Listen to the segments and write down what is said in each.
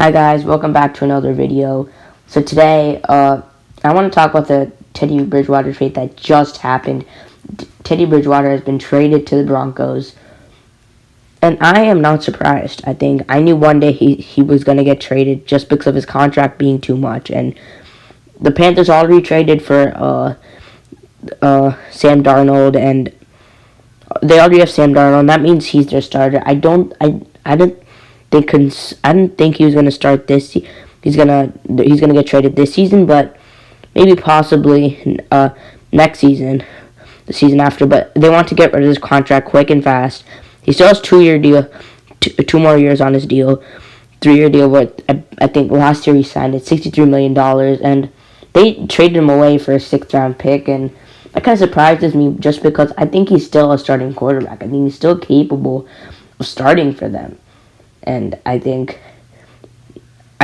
Hi guys, welcome back to another video. So today, I want to talk about the Teddy Bridgewater trade that just happened. Teddy Bridgewater has been traded to the Broncos, and I am not surprised. I think I knew one day he was going to get traded just because of his contract being too much, and the Panthers already traded for Sam Darnold, and they already have Sam Darnold, and that means he's their starter. I didn't think he was gonna start this. He's gonna get traded this season, but maybe possibly next season, the season after. But they want to get rid of his contract quick and fast. He still has 2-year deal, two more years on his deal, 3-year deal. But I think last year he signed at $63 million, and they traded him away for a 6th-round pick, and that kind of surprises me just because I think he's still a starting quarterback. I think he's still capable of starting for them. And I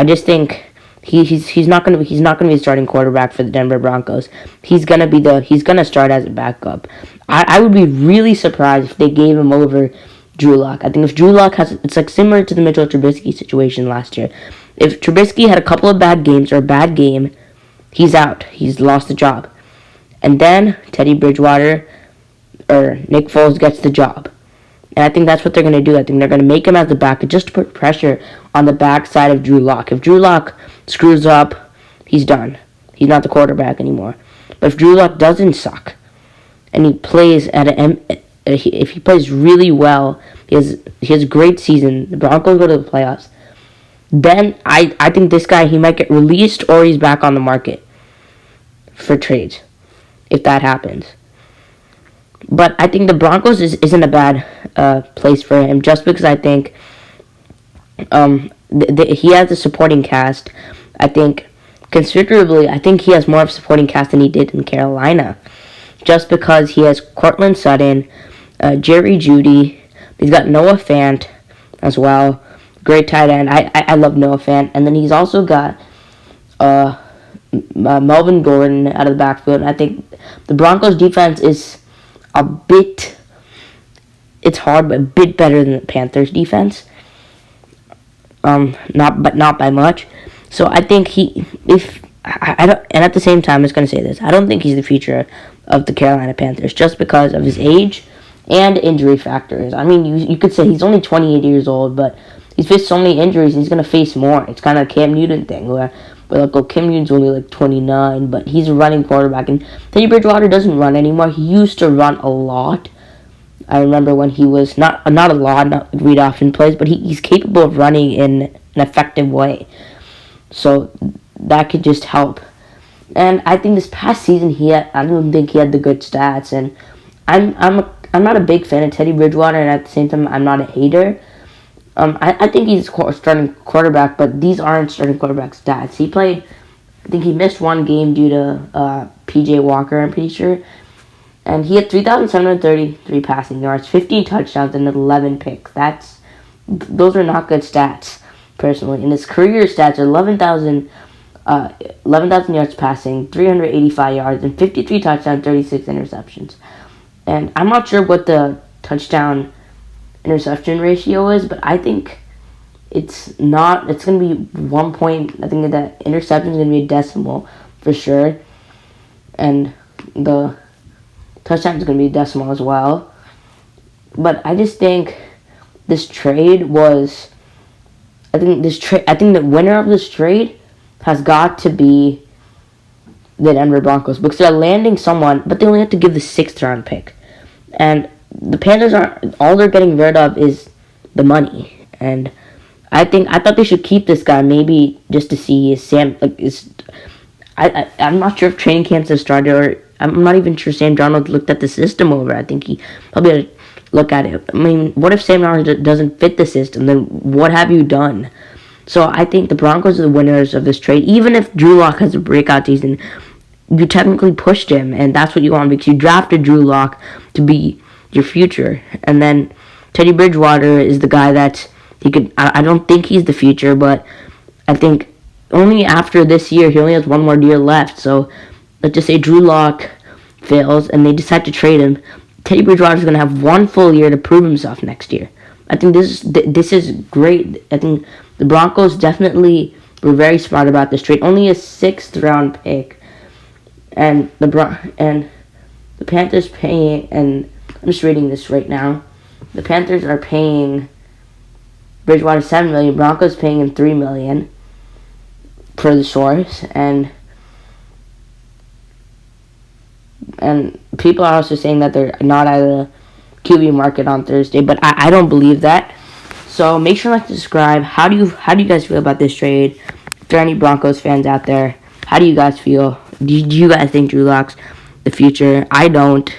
just think he's not gonna be a starting quarterback for the Denver Broncos. He's gonna start as a backup. I would be really surprised if they gave him over Drew Lock. I think if Drew Lock it's like similar to the Mitchell Trubisky situation last year. If Trubisky had a couple of bad games or a bad game, he's out. He's lost the job. And then Teddy Bridgewater or Nick Foles gets the job. And I think that's what they're going to do. I think they're going to make him as the backup just to put pressure on the backside of Drew Lock. If Drew Lock screws up, he's done. He's not the quarterback anymore. But if Drew Lock doesn't suck, and he plays if he plays really well, he has a great season, the Broncos go to the playoffs, then I think this guy, he might get released or he's back on the market for trades, if that happens. But I think the Broncos isn't a bad place for him, just because I think he has a supporting cast. I think considerably, I think he has more of a supporting cast than he did in Carolina, just because he has Cortland Sutton, Jerry Jeudy. He's got Noah Fant as well, great tight end. I love Noah Fant, and then he's also got Melvin Gordon out of the backfield. And I think the Broncos defense is it's hard, but a bit better than the Panthers defense. Not by much. So I think and at the same time, I'm just going to say this. I don't think he's the future of the Carolina Panthers just because of his age and injury factors. I mean, you could say he's only 28 years old, but he's faced so many injuries, he's going to face more. It's kind of a Cam Newton thing where Cam Newton's only like 29, but he's a running quarterback. And Teddy Bridgewater doesn't run anymore. He used to run a lot. I remember when he was not a lot, not read option plays, but he's capable of running in an effective way. So that could just help. And I think this past season I don't think he had the good stats. And I'm not a big fan of Teddy Bridgewater, and at the same time I'm not a hater. I think he's a starting quarterback, but these aren't starting quarterback stats. I think he missed one game due to P.J. Walker, I'm pretty sure. And he had 3,733 passing yards, 15 touchdowns, and 11 picks. Those are not good stats, personally. And his career stats are 11,000 yards passing, 385 yards, and 53 touchdowns, 36 interceptions. And I'm not sure what the touchdown interception ratio is, but I think it's going to be 1 point. I think that interception is going to be a decimal for sure, and the touchdown is going to be a decimal as well. But I just think this trade was, I think the winner of this trade has got to be the Denver Broncos, because they're landing someone, but they only have to give the 6th-round pick. And the Panthers all they're getting rid of is the money. And I thought they should keep this guy, maybe just to see I'm not sure if training camps have started, or I'm not even sure Sam Darnold looked at the system over. I think he probably had to look at it. I mean, what if Sam Darnold doesn't fit the system? Then what have you done? So I think the Broncos are the winners of this trade. Even if Drew Lock has a breakout season, you technically pushed him, and that's what you want, because you drafted Drew Lock to be your future. And then Teddy Bridgewater is the guy that I don't think he's the future, but I think only after this year, he only has one more year left. So let's just say Drew Lock fails and they decide to trade him. Teddy Bridgewater is going to have one full year to prove himself next year. I think this is great. I think The Broncos definitely were very smart about this trade. Only a 6th round pick, and the Panthers paying. And I'm just reading this right now. The Panthers are paying Bridgewater $7 million. Broncos paying him $3 million, per the source, and people are also saying that they're not at a QB market on Thursday, but I don't believe that. So make sure to subscribe. How do you guys feel about this trade? If there are any Broncos fans out there, how do you guys feel? Do you guys think Drew Lock's the future? I don't.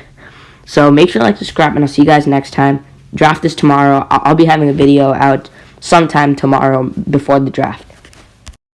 So make sure to subscribe, and I'll see you guys next time. Draft is tomorrow. I'll be having a video out sometime tomorrow before the draft.